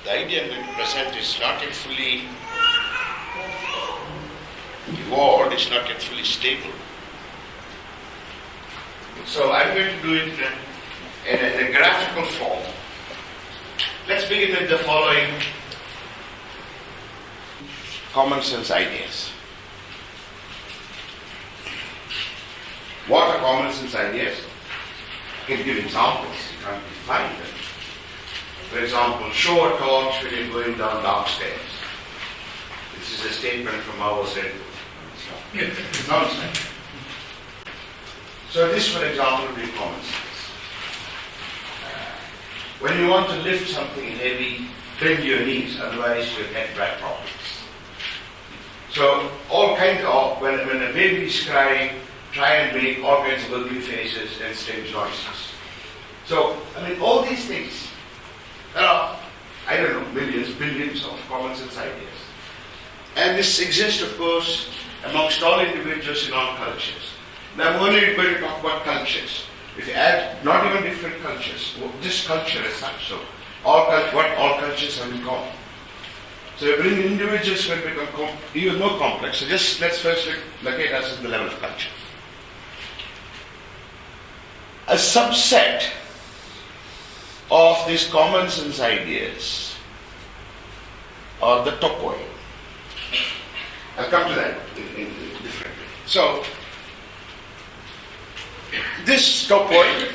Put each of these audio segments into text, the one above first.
the idea I'm going to present is not yet fully evolved, it's not yet fully stable. So I'm going to do it in a graphical form. Let's begin with the following common sense ideas. What are common sense ideas? I can give examples, you can't define them. For example, show a torch when you're going down dark stairs. This is a statement from our side. It's nonsense. So this, for example, would be common sense. When you want to lift something heavy, bend your knees, otherwise you'll get back problems. So all kinds of, when a baby is crying, try and make all kinds of ugly faces and strange noises. So, all these things, there are, millions, billions of common sense ideas. And this exists, of course, amongst all individuals in all cultures. Now I'm only going to talk about cultures. If you add not even different cultures, just culture as such, so what all cultures have in common. So every individual is going to become even more complex. So just let's first locate us at the level of culture. A subset of these common sense ideas are the topoi. I'll come to that in different way. So this topoi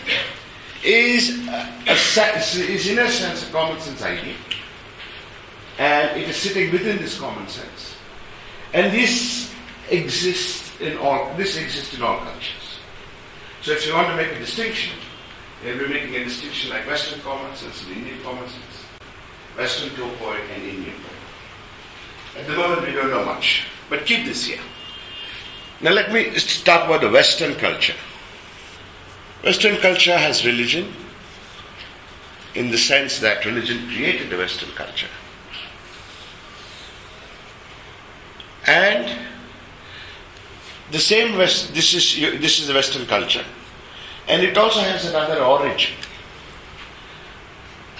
is in a sense a common sense idea, and it is sitting within this common sense. And this exists in all cultures. So if you want to make a distinction, you'll be making a distinction like Western common sense and Indian common sense, Western topoi and Indian topoi. At the moment we don't know much, but keep this here. Now let me start about the Western culture. Western culture has religion in the sense that religion created the Western culture. And the same this is the Western culture, and it also has another origin,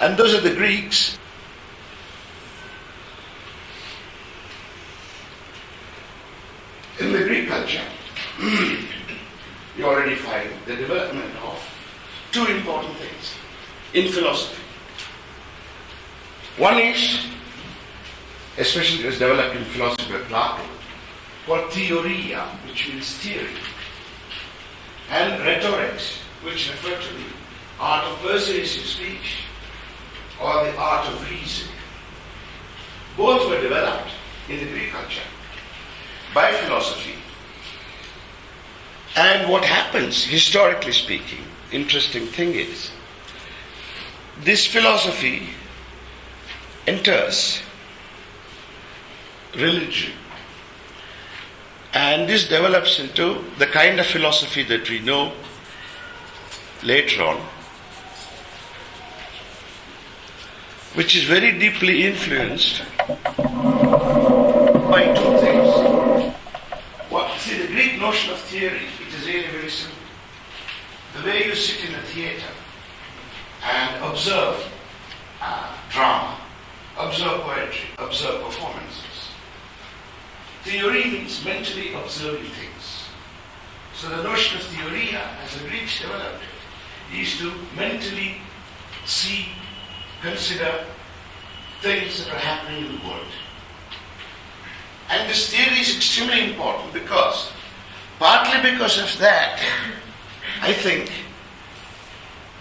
and those are the Greeks. In the Greek culture, you already find the development of two important things in philosophy. One is, especially it was developed in philosophy by Plato, called theoria, which means theory, and rhetorics, which refer to the art of persuasive speech or the art of reason. Both were developed in the Greek culture by philosophy. And what happens, historically speaking, interesting thing is, this philosophy enters religion, and this develops into the kind of philosophy that we know later on, which is very deeply influenced by two things. See, the Greek notion of theory, it is really very simple. The way you sit in a theatre and observe drama, observe poetry, observe performances. Theory means mentally observing things. So the notion of theoria, as the Greeks developed it, is to mentally see, consider things that are happening in the world. And this theory is extremely important because, partly because of that, I think,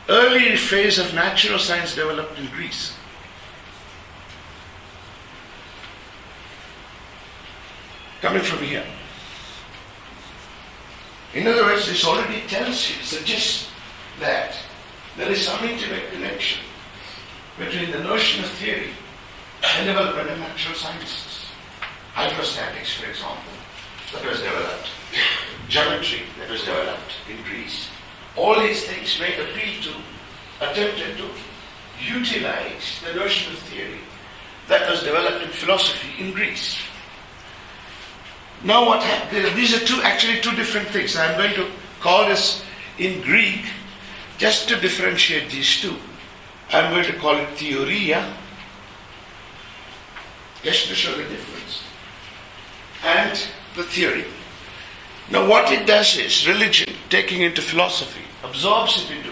early phase of natural science developed in Greece. Coming from here. In other words, this already tells you, suggests that there is some intimate connection between the notion of theory and development of natural sciences. Hydrostatics, for example, that was developed. Geometry, that was developed in Greece. All these things may appeal to, attempted to utilize the notion of theory that was developed in philosophy in Greece. Now what happened? These are two different things. I'm going to call this in Greek, just to differentiate these two. I'm going to call it theoria just to show the difference. And the theory. Now what it does is, religion, taking into philosophy, absorbs it into,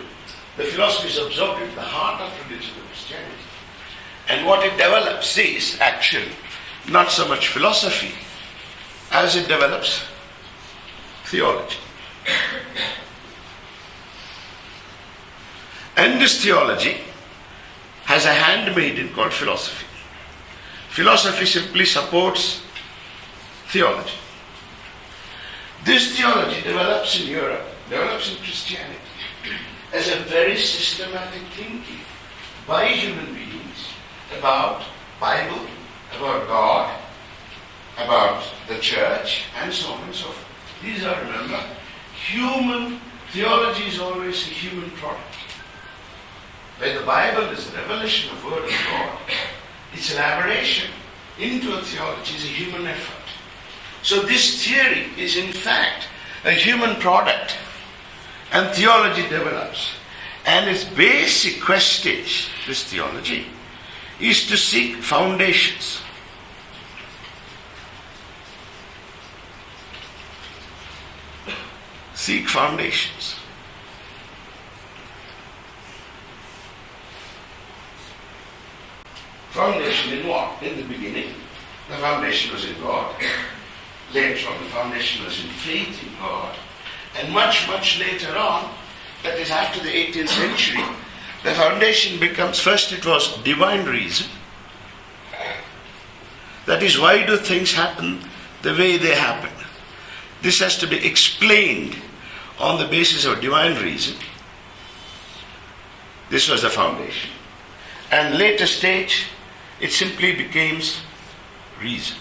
the philosophy is absorbed into the heart of religion of Christianity. And what it develops is actually not so much philosophy as it develops theology. And this theology has a handmaiden called philosophy. Philosophy simply supports theology. This theology develops in Europe, develops in Christianity as a very systematic thinking by human beings about Bible, about God, about the church, and so on and so forth. These are, remember, human theology is always a human product. Where the Bible is a revelation of the Word of God, its elaboration into a theology is a human effort. So this theory is in fact a human product, and theology develops. And its basic quest is, this theology, is to seek foundations. Seek foundations. Foundation in what? In the beginning, the foundation was in God. Later on, the foundation was in faith in God. And much, much later on, that is after the 18th century, the foundation becomes, first it was divine reason. That is, why do things happen the way they happen? This has to be explained on the basis of divine reason. This was the foundation. And later stage, it simply becomes reason.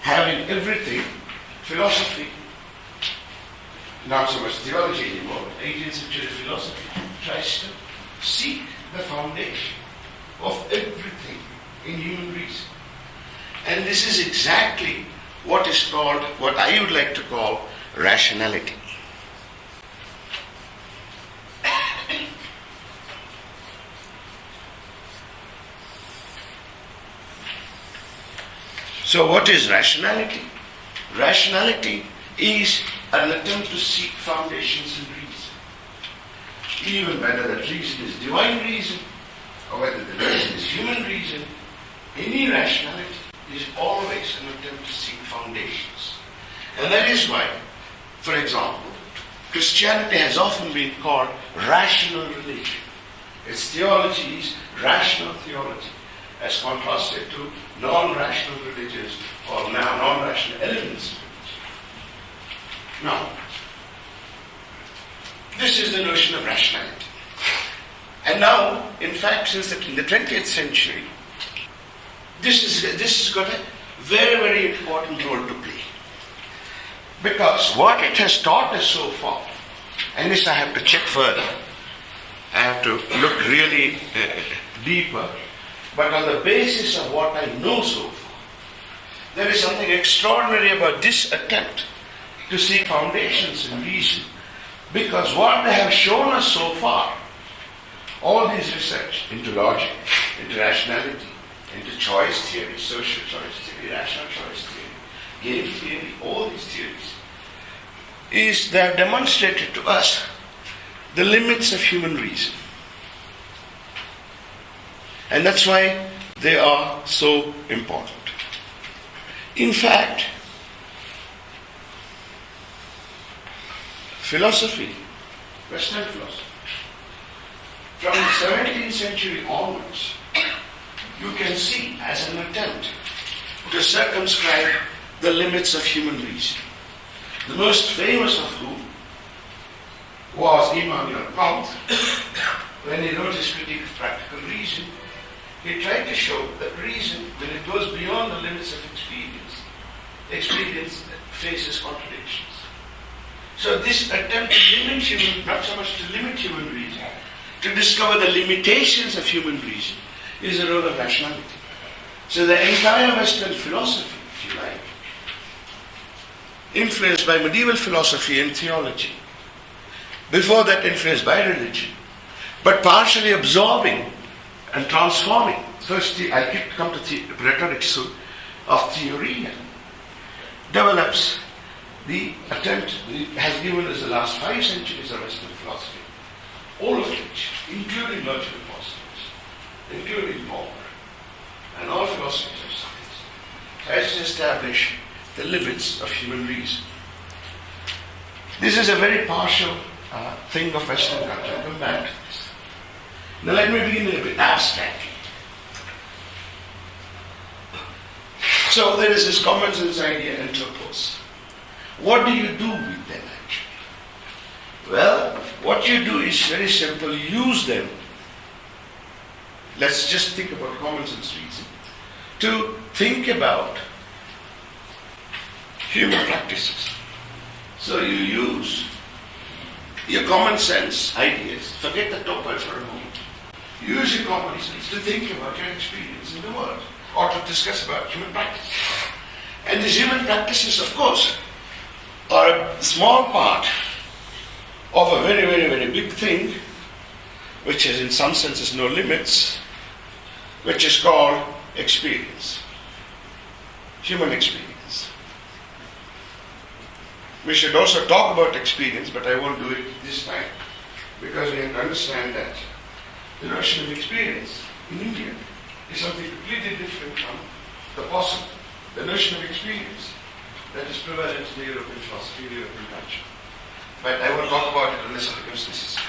Having everything, philosophy, not so much theology anymore, 18th century philosophy tries to seek the foundation of everything in human reason. And this is exactly what is called, what I would like to call, rationality. So what is rationality? Rationality is an attempt to seek foundations in reason. Even whether that reason is divine reason or whether the reason is human reason, any rationality is always an attempt to seek foundations. And that is why, for example, Christianity has often been called rational religion. Its theology is rational theology, as contrasted to non-rational religions or non-rational elements of religion. Now, this is the notion of rationality. And now, in fact, since in the 20th century, this has got a very, very important role to play. Because what it has taught us so far, and this I have to check further, I have to look really deeper, but on the basis of what I know so far, there is something extraordinary about this attempt to seek foundations in reason, because what they have shown us so far, all this research into logic, into rationality, into choice theory, social choice theory, rational choice theory, game theory, all these theories, is they have demonstrated to us the limits of human reason. And that's why they are so important. In fact, philosophy, Western philosophy, from the 17th century onwards, you can see as an attempt to circumscribe the limits of human reason. The most famous of whom was Immanuel Kant. When he wrote his Critique of Practical Reason, he tried to show that reason, when it goes beyond the limits of experience faces contradictions. So this attempt to limit human, not so much to limit human reason, to discover the limitations of human reason, is the role of rationality. So the entire Western philosophy, if you like, influenced by medieval philosophy and theology, before that influenced by religion, but partially absorbing and transforming. First, I'll come to rhetoric soon, of theory, develops the attempt, has given us the last 5 centuries of Western philosophy, all of which, including logical positives, including Popper, and all philosophies of science, has to establish the limits of human reason. This is a very partial thing of Western culture. I'll come back to this. Now let me begin a bit abstractly. So there is this common sense idea, entropos. What do you do with them actually? Well, what you do is very simple. Use them. Let's just think about common sense reason. To think about human practices. So you use your common sense ideas. Forget the topper for a moment. Use your common sense to think about your experience in the world, or to discuss about human practice. And these human practices, of course, are a small part of a very, very, very big thing, which has in some senses no limits, which is called experience, human experience. We should also talk about experience, but I won't do it this time, because we have to understand that the notion of experience in India is something completely different from the possible, the notion of experience that is prevalent in the European philosophy, the European culture. But I won't talk about it unless it becomes necessary.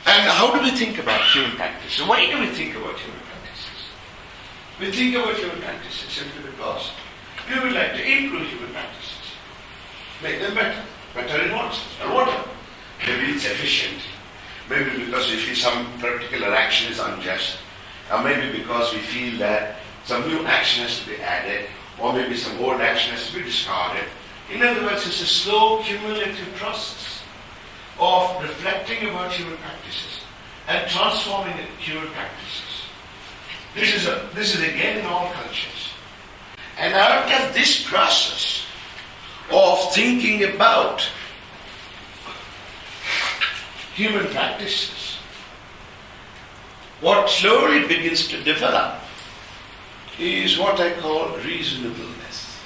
And how do we think about human practice? So why do we think about human practices? We think about human practices simply because we would like to improve human practices, make them better in one sense, or whatever. Maybe it's efficient, maybe because we feel some particular action is unjust, or maybe because we feel that some new action has to be added, or maybe some old action has to be discarded. In other words, it's a slow cumulative process of reflecting about human practices and transforming human practices. This is again in all cultures. And out of this process of thinking about human practices, what slowly begins to develop is what I call reasonableness.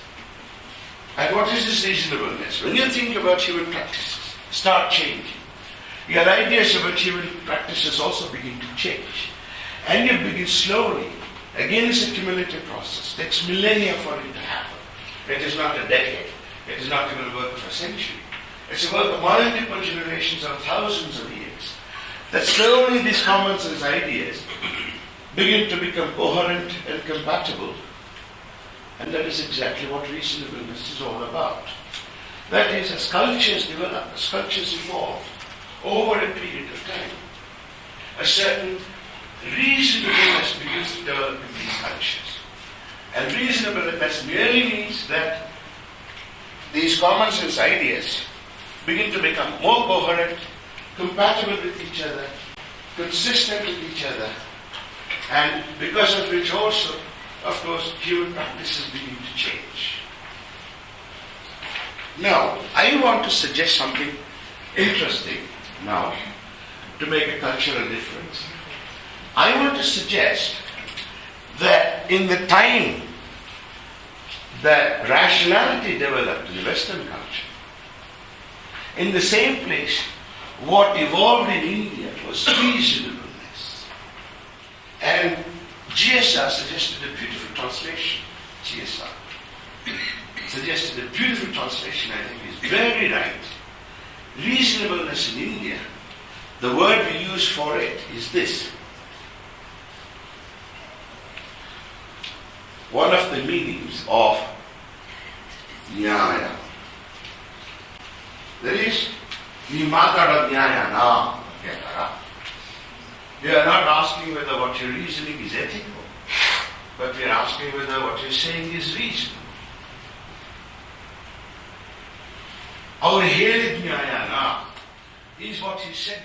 And what is this reasonableness? When you think about human practices, start changing. Your ideas about human practices also begin to change. And you begin slowly. Again, it's a cumulative process. It takes millennia for it to happen. It is not a decade. It is not even a work of a century. It's a work of multiple generations or thousands of years. That slowly these common sense ideas begin to become coherent and compatible. And that is exactly what reasonableness is all about. That is, as cultures develop, as cultures evolve over a period of time, a certain reasonableness begins to develop in these cultures. And reasonableness merely means that these common sense ideas begin to become more coherent, compatible with each other, consistent with each other, and because of which also, of course, human practices begin to change. Now, I want to suggest something interesting now to make a cultural difference. I want to suggest that in the time that rationality developed in the Western culture, in the same place, what evolved in India was reasonableness. And GSR suggested a beautiful translation. GSR suggested a beautiful translation, I think is very right. Reasonableness in India, the word we use for it is this. One of the meanings of nyaya. There is nimatara nyaya na. We are not asking whether what you're reasoning is ethical, but we are asking whether what you're saying is reasonable. Our Heli nyaya na is what he said